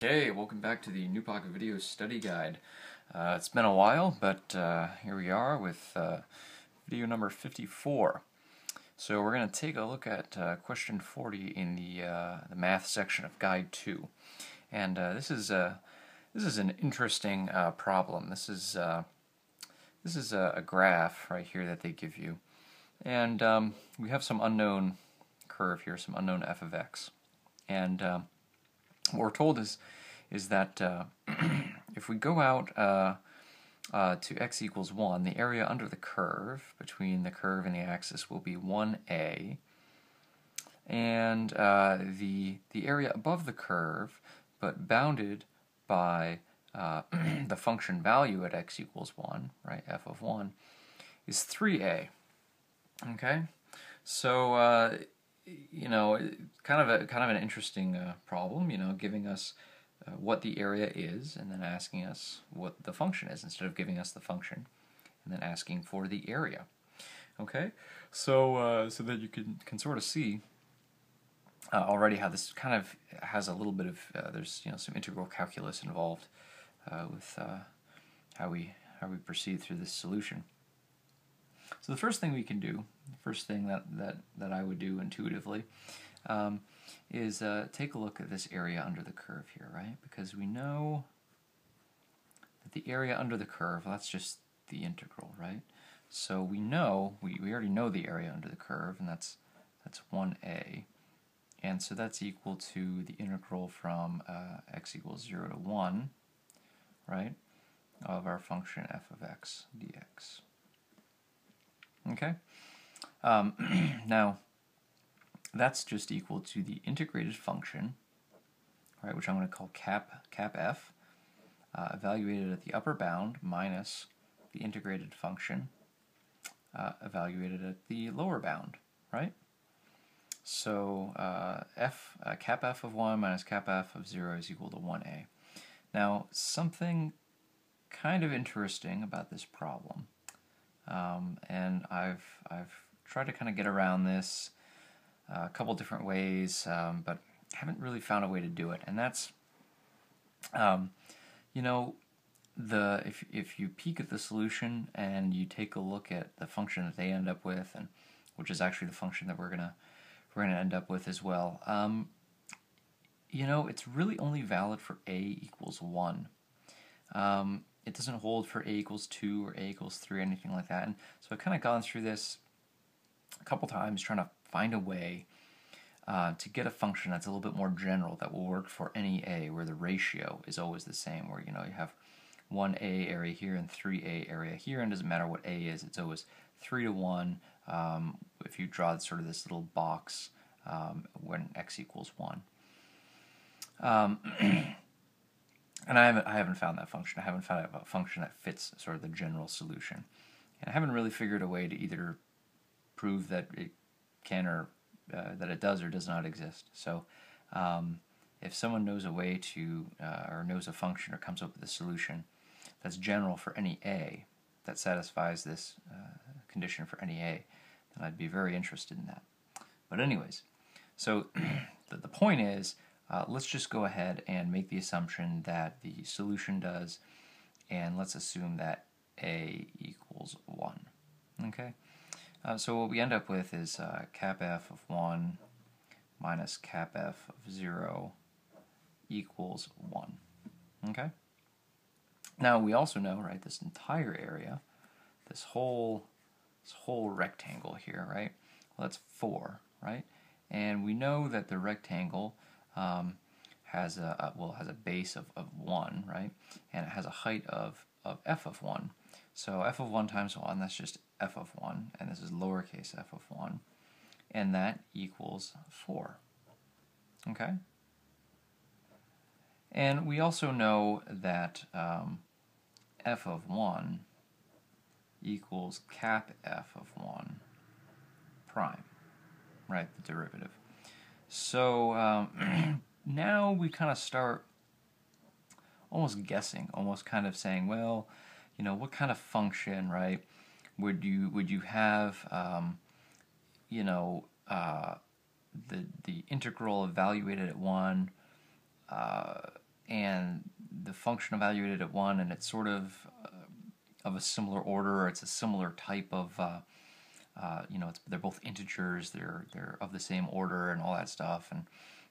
Hey, welcome back to the NUPOC Video Study Guide. It's been a while, but here we are with video number 54. So we're going to take a look at question 40 in the math section of Guide 2. And this is an interesting problem. This is a graph right here that they give you. And we have some unknown curve here, some unknown f of x. And what we're told is that if we go out to x equals 1, the area under the curve, between the curve and the axis, will be 1a, and the area above the curve, but bounded by the function value at x equals 1, right, f of 1, is 3a. Okay, so you know, kind of an interesting problem, you know, giving us what the area is and then asking us what the function is instead of giving us the function and then asking for the area. Okay, so so that you can sort of see already how this kind of has a little bit of there's some integral calculus involved with how we proceed through this solution. So the first thing we can do, the first thing that I would do intuitively, is take a look at this area under the curve here, right? Because we know that the area under the curve, well, that's just the integral, right? So we know, we already know the area under the curve, and that's 1a. And so that's equal to the integral from x equals 0 to 1, right, of our function f of x dx. Okay, now that's just equal to the integrated function, right, which I'm going to call cap f, evaluated at the upper bound minus the integrated function evaluated at the lower bound, right? So cap f of 1 minus cap f of 0 is equal to 1a. Now, something kind of interesting about this problem. And I've tried to kind of get around this a couple different ways, but haven't really found a way to do it. And that's, if you peek at the solution and you take a look at the function that they end up with, and which is actually the function that we're gonna end up with as well, it's really only valid for a equals 1. It doesn't hold for a equals 2 or a equals 3 or anything like that. And so I've kind of gone through this a couple times trying to find a way to get a function that's a little bit more general that will work for any a, where the ratio is always the same, where you have 1a area here and 3a area here, and it doesn't matter what a is, it's always 3 to 1 if you draw sort of this little box when x equals 1. And I haven't found that function. I haven't found a function that fits sort of the general solution. And I haven't really figured a way to either prove that it can or that it does or does not exist. So if someone knows a way to, or knows a function or comes up with a solution that's general for any a, that satisfies this condition for any a, then I'd be very interested in that. But anyways, so the point is, let's just go ahead and make the assumption that the solution does, and let's assume that a equals 1. Okay? So what we end up with is cap f of 1 minus cap f of 0 equals 1. Okay? Now we also know, right, this entire area, this whole rectangle here, right? Well, that's 4, right? And we know that the rectangle has a base of 1, right? And it has a height of f of 1. So f of 1 times 1, that's just f of 1, and this is lowercase f of 1, and that equals 4. Okay? And we also know that f of 1 equals cap f of 1 prime, right, the derivative. So now we kind of start almost guessing, almost kind of saying, well, what kind of function, right, would you have, the integral evaluated at 1, function evaluated at 1, and it's sort of a similar order, or it's a similar type of, they're both integers, they're of the same order and all that stuff, and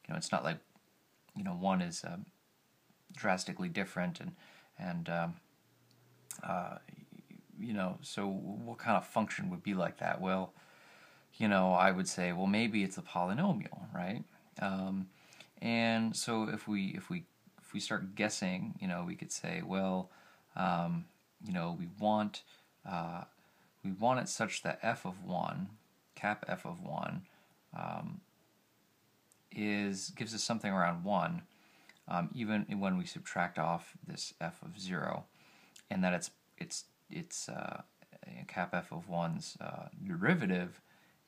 it's not like, one is drastically different, so what kind of function would be like that? Well, I would say, well, maybe it's a polynomial, right? And so if we start guessing, we could say, well, we want it such that f of 1, cap f of 1, gives us something around 1, even when we subtract off this f of 0, and that it's cap f of 1's derivative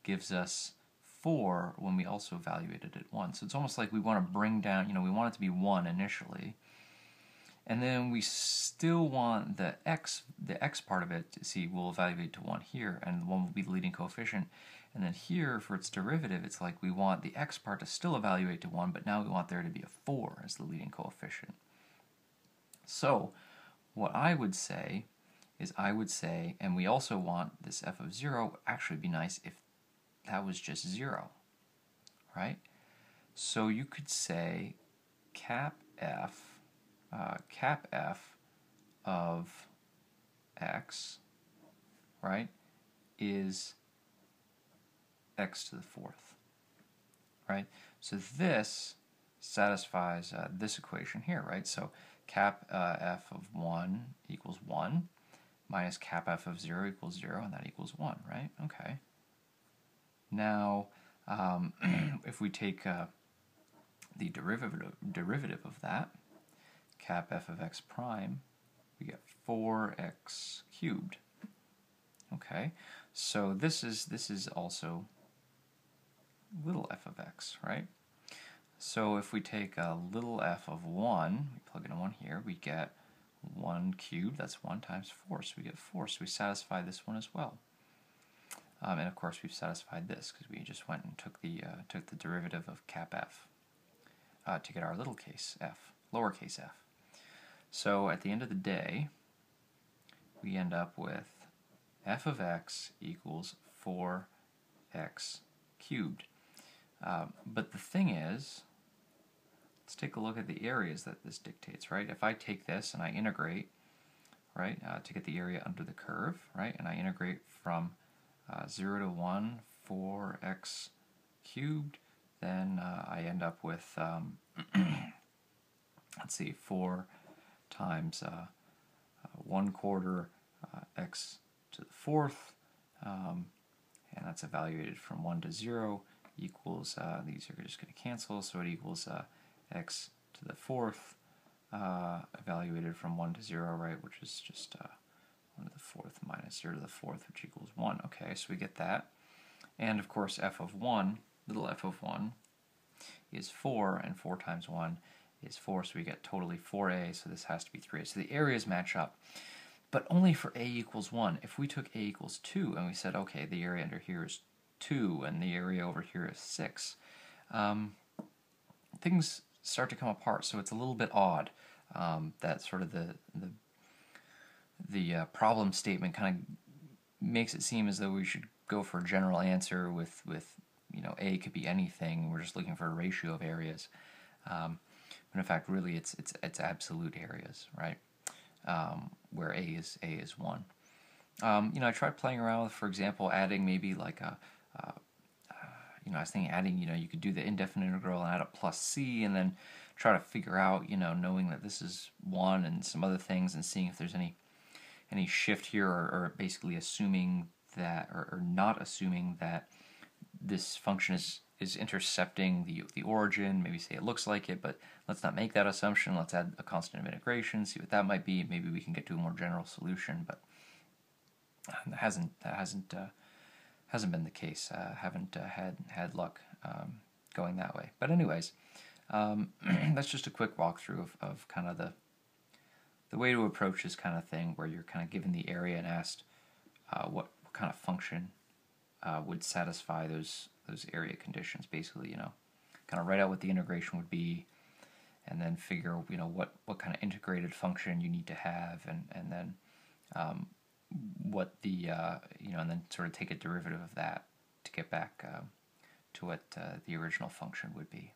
gives us 4 when we also evaluate it at 1. So it's almost like we want to bring down, we want it to be 1 initially, and then we still want the x part of it, we'll evaluate to 1 here, and 1 will be the leading coefficient. And then here, for its derivative, it's like we want the x part to still evaluate to 1, but now we want there to be a 4 as the leading coefficient. So what I would say is, and we also want this f of 0, actually be nice if that was just 0, right? So you could say cap f of x, right, is x to the 4th, right? So this satisfies this equation here, right? So cap f of 1 equals 1, minus cap f of 0 equals 0, and that equals 1, right? Okay. Now, if we take the derivative of that, cap f of x prime, we get 4x cubed. Okay, so this is also little f of x, right? So if we take a little f of 1, we plug in a 1 here, we get 1 cubed, that's 1 times 4, so we get 4, so we satisfy this one as well. And of course we've satisfied this because we just went and took the derivative of cap f to get our little case f, lowercase f. So at the end of the day, we end up with f of x equals 4x cubed. But the thing is, let's take a look at the areas that this dictates, right? If I take this and I integrate, right, to get the area under the curve, right, and I integrate from 0 to 1, 4x cubed, then I end up with, let's see, 4 times 1/4 x to the 4th, and that's evaluated from 1 to 0, equals, these are just going to cancel, so it equals x to the 4th, evaluated from 1 to 0, right, which is just 1 to the 4th minus 0 to the 4th, which equals 1. Okay, so we get that. And of course, f of 1, little f of 1, is 4, and 4 times 1 is 4, so we get totally 4a, so this has to be 3a. So the areas match up, but only for a equals 1. If we took a equals 2 and we said, okay, the area under here is 2 and the area over here is 6, things start to come apart, so it's a little bit odd that sort of the problem statement kind of makes it seem as though we should go for a general answer with a could be anything. We're just looking for a ratio of areas, but in fact, really, it's absolute areas, right? Where a is 1. I tried playing around with, for example, adding maybe like I was thinking adding, you could do the indefinite integral and add a plus c, and then try to figure out, knowing that this is 1 and some other things, and seeing if there's any shift here, or basically assuming that, or not assuming that this function is intercepting the origin. Maybe say it looks like it, but let's not make that assumption. Let's add a constant of integration, see what that might be. Maybe we can get to a more general solution, but that hasn't been the case. Haven't had luck going that way. But anyways, that's just a quick walkthrough of kind of the way to approach this kind of thing, where you're kind of given the area and asked what kind of function would satisfy those area conditions. Basically, kind of write out what the integration would be, and then figure what kind of integrated function you need to have, and then what the and then sort of take a derivative of that to get back to what the original function would be.